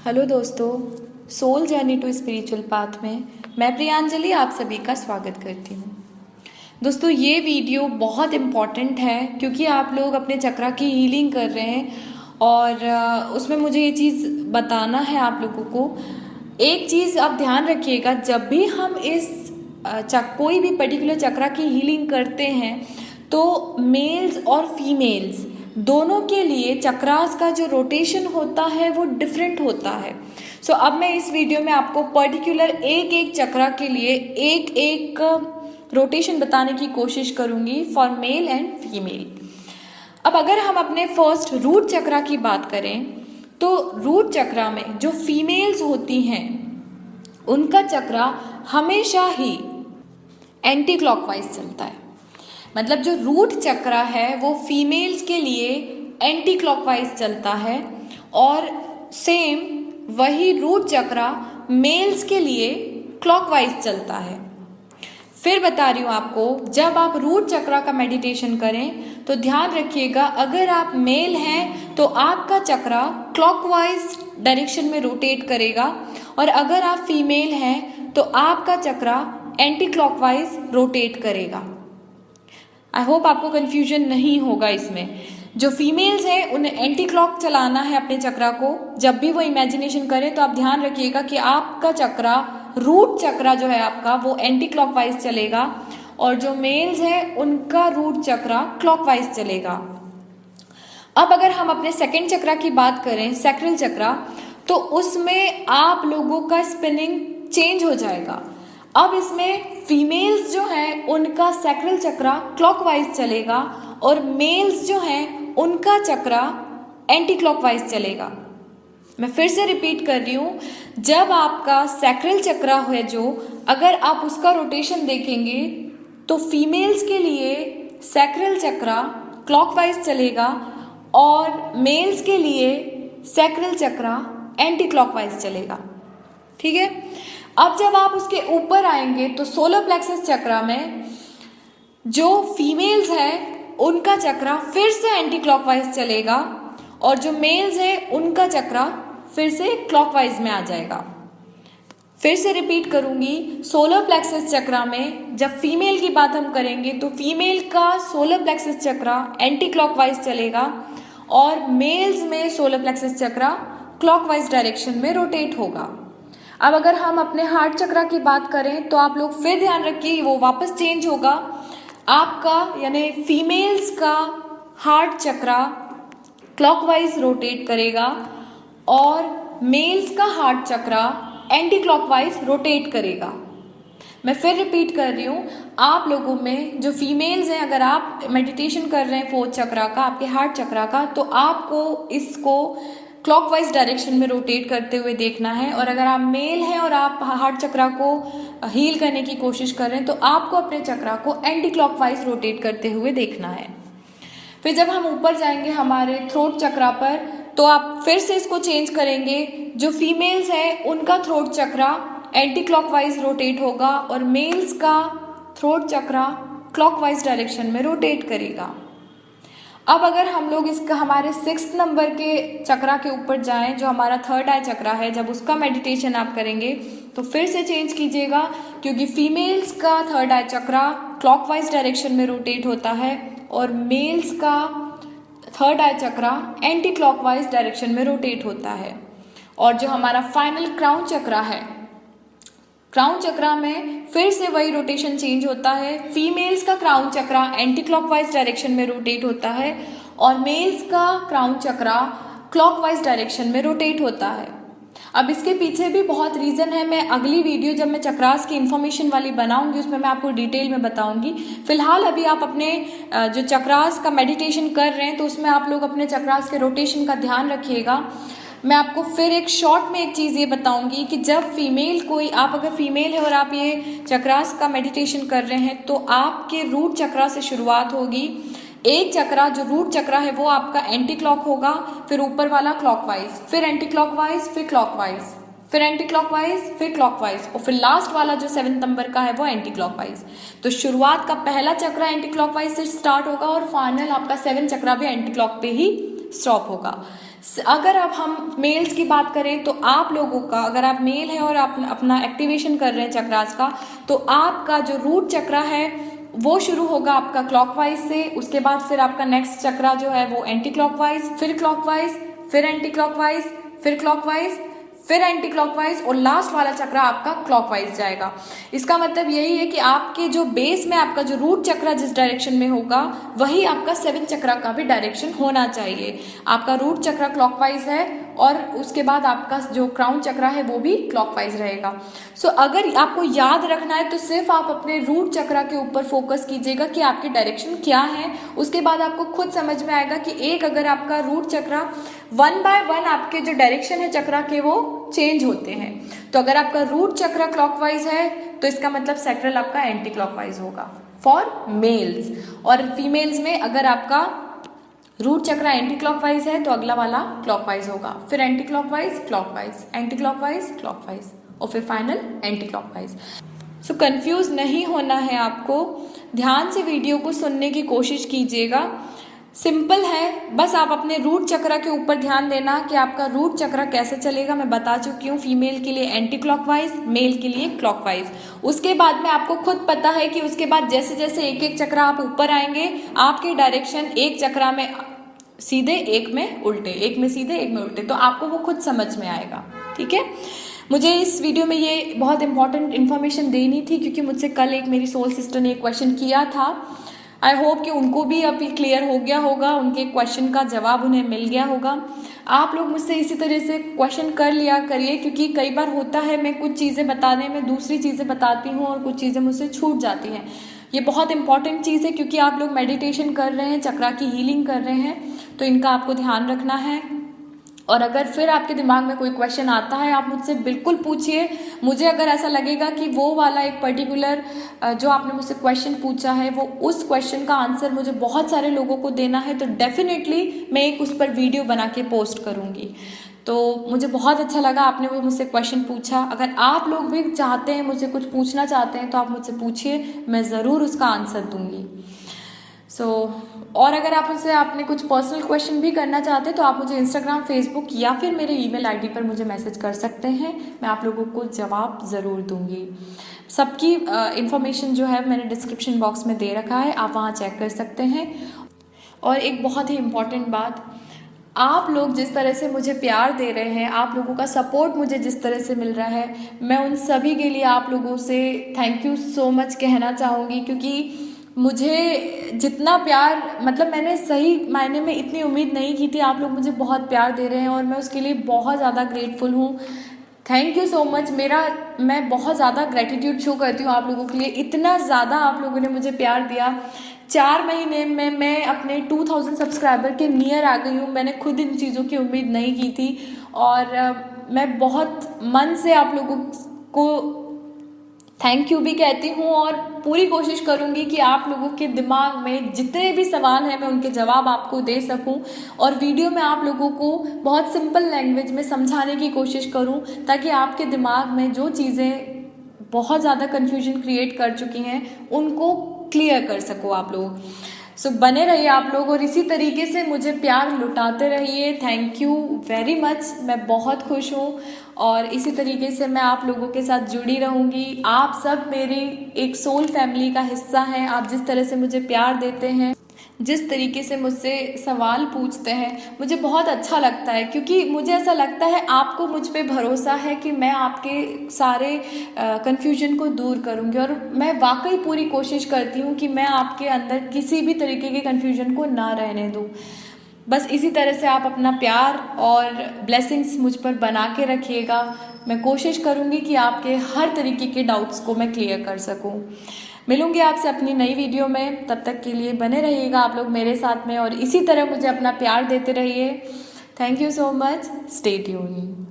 Hello दोस्तों, soul journey to spiritual path में मैं प्रियांजलि आप सभी का स्वागत करती हूँ। दोस्तों, ये वीडियो बहुत इम्पॉर्टेंट है क्योंकि आप लोग अपने चक्रा की हीलिंग कर रहे हैं और उसमें मुझे ये चीज़ बताना है आप लोगों को। एक चीज़ आप ध्यान रखिएगा, जब भी हम इस कोई भी पर्टिकुलर चक्रा की हीलिंग करते हैं तो मेल्स और फीमेल्स दोनों के लिए चक्रास का जो रोटेशन होता है वो डिफरेंट होता है। सो अब मैं इस वीडियो में आपको पर्टिकुलर एक एक चक्रा के लिए एक एक रोटेशन बताने की कोशिश करूंगी फॉर मेल एंड फीमेल। अब अगर हम अपने फर्स्ट रूट चक्रा की बात करें तो रूट चक्रा में जो फीमेल्स होती हैं उनका चक्रा हमेशा ही एंटी क्लॉकवाइज चलता है। मतलब जो रूट चक्रा है वो फीमेल्स के लिए एंटी क्लॉकवाइज चलता है और सेम वही रूट चक्रा मेल्स के लिए क्लॉकवाइज चलता है। फिर बता रही हूँ आपको, जब आप रूट चक्रा का मेडिटेशन करें तो ध्यान रखिएगा, अगर आप मेल हैं तो आपका चक्रा क्लॉकवाइज डायरेक्शन में रोटेट करेगा और अगर आप फीमेल हैं तो आपका चक्रा एंटी क्लॉकवाइज रोटेट करेगा। आई होप आपको कंफ्यूजन नहीं होगा इसमें। जो फीमेल्स हैं उन्हें एंटी क्लॉक चलाना है अपने चक्रा को। जब भी वो इमेजिनेशन करें तो आप ध्यान रखिएगा कि आपका चक्रा, रूट चक्रा जो है आपका, वो एंटी क्लॉकवाइज चलेगा और जो मेल्स हैं उनका रूट चक्रा क्लॉकवाइज चलेगा। अब अगर हम अपने सेकंड चक्रा की बात करें, सैक्रल चक्रा, तो उसमें आप लोगों का स्पिनिंग चेंज हो जाएगा। अब इसमें फीमेल्स जो हैं उनका सैक्रल चक्रा क्लॉकवाइज चलेगा और मेल्स जो हैं उनका चक्रा एंटी क्लॉकवाइज चलेगा। मैं फिर से रिपीट कर रही हूँ, जब आपका सैक्रल चक्रा है जो, अगर आप उसका रोटेशन देखेंगे तो फीमेल्स के लिए सैक्रल चक्रा क्लॉकवाइज चलेगा और मेल्स के लिए सैक्रल चक्रा एंटी क्लॉकवाइज चलेगा। ठीक है। अब जब आप उसके ऊपर आएंगे तो सोलर प्लेक्सस चक्रा में जो फीमेल्स हैं उनका चक्रा फिर से एंटी क्लॉकवाइज चलेगा और जो मेल्स हैं उनका चक्रा फिर से क्लॉकवाइज में आ जाएगा। फिर से रिपीट करूंगी, सोलर प्लेक्सस चक्रा में जब फीमेल की बात हम करेंगे तो फीमेल का सोलर प्लेक्सस चक्रा एंटी क्लॉकवाइज चलेगा और मेल्स में सोलर प्लेक्सस चक्रा क्लॉकवाइज डायरेक्शन में रोटेट होगा। अब अगर हम अपने हार्ट चक्रा की बात करें तो आप लोग फिर ध्यान रखिए, वो वापस चेंज होगा। आपका यानी फीमेल्स का हार्ट चक्रा क्लॉकवाइज रोटेट करेगा और मेल्स का हार्ट चक्रा एंटी क्लॉकवाइज रोटेट करेगा। मैं फिर रिपीट कर रही हूँ, आप लोगों में जो फीमेल्स हैं, अगर आप मेडिटेशन कर रहे हैं फोर्थ चक्रा का, आपके हार्ट चक्रा का, तो आपको इसको क्लॉकवाइज डायरेक्शन में रोटेट करते हुए देखना है और अगर आप मेल हैं और आप हार्ट चक्रा को हील करने की कोशिश कर रहे हैं तो आपको अपने चक्रा को एंटी क्लॉकवाइज रोटेट करते हुए देखना है। फिर जब हम ऊपर जाएंगे हमारे थ्रोट चक्रा पर तो आप फिर से इसको चेंज करेंगे। जो फीमेल्स हैं उनका थ्रोट चक्रा एंटी क्लॉकवाइज रोटेट होगा और मेल्स का थ्रोट चक्रा क्लॉकवाइज डायरेक्शन में रोटेट करेगा। अब अगर हम लोग इसका हमारे 6th नंबर के चक्रा के ऊपर जाएं, जो हमारा थर्ड आई चक्रा है, जब उसका मेडिटेशन आप करेंगे तो फिर से चेंज कीजिएगा क्योंकि फीमेल्स का थर्ड आई चक्रा क्लॉकवाइज डायरेक्शन में रोटेट होता है और मेल्स का थर्ड आई चक्रा एंटी क्लॉकवाइज डायरेक्शन में रोटेट होता है। और जो हमारा फाइनल क्राउन चक्रा है, क्राउन चक्रा में फिर से वही रोटेशन चेंज होता है। फीमेल्स का क्राउन चक्रा एंटी क्लॉकवाइज डायरेक्शन में रोटेट होता है और मेल्स का क्राउन चक्रा क्लॉकवाइज डायरेक्शन में रोटेट होता है। अब इसके पीछे भी बहुत रीज़न है। मैं अगली वीडियो जब मैं चक्रास की इन्फॉर्मेशन वाली बनाऊंगी उसमें मैं आपको डिटेल में बताऊंगी। फिलहाल अभी आप अपने जो चक्रास का मेडिटेशन कर रहे हैं तो उसमें आप लोग अपने चक्रास के रोटेशन का ध्यान रखिएगा। मैं आपको फिर एक शॉर्ट में एक चीज़ ये बताऊंगी कि जब फीमेल कोई, आप अगर फीमेल है और आप ये चक्रास का मेडिटेशन कर रहे हैं तो आपके रूट चक्रा से शुरुआत होगी। एक चक्रा जो रूट चक्रा है वो आपका एंटी क्लॉक होगा, फिर ऊपर वाला क्लॉकवाइज, फिर एंटी क्लॉकवाइज, फिर क्लॉकवाइज, फिर एंटी क्लॉकवाइज, फिर क्लॉकवाइज और फिर लास्ट वाला जो 7th नंबर का है वो एंटी क्लॉकवाइज। तो शुरुआत का पहला चक्रा एंटी क्लॉकवाइज से स्टार्ट होगा और फाइनल आपका 7th चक्रा भी एंटी क्लॉक पे ही स्टॉप होगा। अगर अब हम मेल्स की बात करें तो आप लोगों का, अगर आप मेल हैं और आप अपना एक्टिवेशन कर रहे हैं चक्रास का, तो आपका जो रूट चक्रा है वो शुरू होगा आपका क्लॉकवाइज से। उसके बाद फिर आपका नेक्स्ट चक्रा जो है वो एंटी क्लॉकवाइज, फिर क्लॉकवाइज, फिर एंटी क्लॉकवाइज, फिर क्लॉकवाइज, फिर एंटी क्लॉकवाइज, और लास्ट वाला चक्रा आपका क्लॉकवाइज जाएगा। इसका मतलब यही है कि आपके जो बेस में आपका जो रूट चक्रा जिस डायरेक्शन में होगा वही आपका 7 चक्रा का भी डायरेक्शन होना चाहिए। आपका रूट चक्रा क्लॉकवाइज है और उसके बाद आपका जो क्राउन चक्रा है वो भी क्लॉकवाइज रहेगा। सो अगर आपको याद रखना है तो सिर्फ आप अपने रूट चक्रा के ऊपर फोकस कीजिएगा कि आपकी डायरेक्शन क्या है। उसके बाद आपको खुद समझ में आएगा कि एक अगर आपका रूट चक्रा 1 बाय 1 आपके जो डायरेक्शन है चक्रा के वो चेंज होते हैं। तो अगर आपका रूट चक्रा क्लॉकवाइज है तो इसका मतलब सैक्रल आपका एंटी क्लॉकवाइज होगा फॉर मेल्स, और फीमेल्स में अगर आपका रूट चक्रा एंटी क्लॉकवाइज है तो अगला वाला क्लॉकवाइज होगा, फिर anti clockwise, clockwise, anti clockwise, clockwise, और फिर final anti clockwise. So confuse नहीं होना है आपको, ध्यान से वीडियो को सुनने की कोशिश कीजिएगा। सिंपल है, बस आप अपने रूट चक्रा के ऊपर ध्यान देना कि आपका रूट चक्रा कैसे चलेगा। मैं बता चुकी हूँ, फीमेल के लिए एंटी क्लॉकवाइज, मेल के लिए क्लॉकवाइज। उसके बाद में आपको खुद पता है कि उसके बाद जैसे जैसे एक एक चक्रा आप ऊपर आएंगे आपके डायरेक्शन एक चक्रा में सीधे, एक में उल्टे, एक में सीधे, एक में उल्टे, तो आपको वो खुद समझ में आएगा। ठीक है, मुझे इस वीडियो में ये बहुत इंपॉर्टेंट इन्फॉर्मेशन देनी थी क्योंकि मुझसे कल एक मेरी सोल सिस्टर ने एक क्वेश्चन किया था। आई होप कि उनको भी अभी क्लियर हो गया होगा, उनके क्वेश्चन का जवाब उन्हें मिल गया होगा। आप लोग मुझसे इसी तरह से क्वेश्चन कर लिया करिए, क्योंकि कई बार होता है मैं कुछ चीज़ें बताने में दूसरी चीज़ें बताती हूँ और कुछ चीज़ें मुझसे छूट जाती हैं। ये बहुत इंपॉर्टेंट चीज़ है क्योंकि आप लोग मेडिटेशन कर रहे हैं, चक्रा की हीलिंग कर रहे हैं, तो इनका आपको ध्यान रखना है। और अगर फिर आपके दिमाग में कोई क्वेश्चन आता है आप मुझसे बिल्कुल पूछिए। मुझे अगर ऐसा लगेगा कि वो वाला एक पर्टिकुलर जो आपने मुझसे क्वेश्चन पूछा है वो उस क्वेश्चन का आंसर मुझे बहुत सारे लोगों को देना है तो डेफिनेटली मैं एक उस पर वीडियो बना के पोस्ट करूँगी। तो मुझे बहुत अच्छा लगा आपने वो मुझसे क्वेश्चन पूछा। अगर आप लोग भी चाहते हैं, मुझसे कुछ पूछना चाहते हैं तो आप मुझसे पूछिए, मैं ज़रूर उसका आंसर दूँगी। और अगर आप मुझसे आपने कुछ पर्सनल क्वेश्चन भी करना चाहते हैं तो आप मुझे इंस्टाग्राम, फेसबुक या फिर मेरे ईमेल आईडी पर मुझे मैसेज कर सकते हैं, मैं आप लोगों को जवाब ज़रूर दूंगी। सबकी इन्फॉर्मेशन जो है मैंने डिस्क्रिप्शन बॉक्स में दे रखा है, आप वहाँ चेक कर सकते हैं। और एक बहुत ही इम्पॉर्टेंट बात, आप लोग जिस तरह से मुझे प्यार दे रहे हैं, आप लोगों का सपोर्ट मुझे जिस तरह से मिल रहा है, मैं उन सभी के लिए आप लोगों से थैंक यू सो मच कहना चाहूँगी। क्योंकि मुझे जितना प्यार, मतलब मैंने सही मायने में इतनी उम्मीद नहीं की थी, आप लोग मुझे बहुत प्यार दे रहे हैं और मैं उसके लिए बहुत ज़्यादा ग्रेटफुल हूँ। Thank you so much. मैं बहुत ज़्यादा ग्रेटिट्यूड शो करती हूँ आप लोगों के लिए, इतना ज़्यादा आप लोगों ने मुझे प्यार दिया। 4 महीने में मैं अपने 2000 सब्सक्राइबर के नियर आ गई हूँ। मैंने खुद इन चीज़ों की उम्मीद नहीं की थी और मैं बहुत मन से आप लोगों को थैंक यू भी कहती हूँ और पूरी कोशिश करूँगी कि आप लोगों के दिमाग में जितने भी सवाल हैं मैं उनके जवाब आपको दे सकूँ और वीडियो में आप लोगों को बहुत सिंपल लैंग्वेज में समझाने की कोशिश करूँ ताकि आपके दिमाग में जो चीज़ें बहुत ज़्यादा कन्फ्यूजन क्रिएट कर चुकी हैं उनको क्लियर कर सको आप लोग। सो बने रहिए आप लोग और इसी तरीके से मुझे प्यार लुटाते रहिए। थैंक यू वेरी मच, मैं बहुत खुश हूँ और इसी तरीके से मैं आप लोगों के साथ जुड़ी रहूँगी। आप सब मेरी एक सोल फैमिली का हिस्सा हैं। आप जिस तरह से मुझे प्यार देते हैं, जिस तरीके से मुझसे सवाल पूछते हैं, मुझे बहुत अच्छा लगता है क्योंकि मुझे ऐसा लगता है आपको मुझ पे भरोसा है कि मैं आपके सारे कन्फ्यूजन को दूर करूँगी और मैं वाकई पूरी कोशिश करती हूँ कि मैं आपके अंदर किसी भी तरीके के कन्फ्यूजन को ना रहने दूँ। बस इसी तरह से आप अपना प्यार और ब्लेसिंग्स मुझ पर बना के रखिएगा। मैं कोशिश करूँगी कि आपके हर तरीके के डाउट्स को मैं क्लियर कर सकूँ। मिलूंगी आपसे अपनी नई वीडियो में, तब तक के लिए बने रहिएगा आप लोग मेरे साथ में और इसी तरह मुझे अपना प्यार देते रहिए। Thank you so much, stay tuned.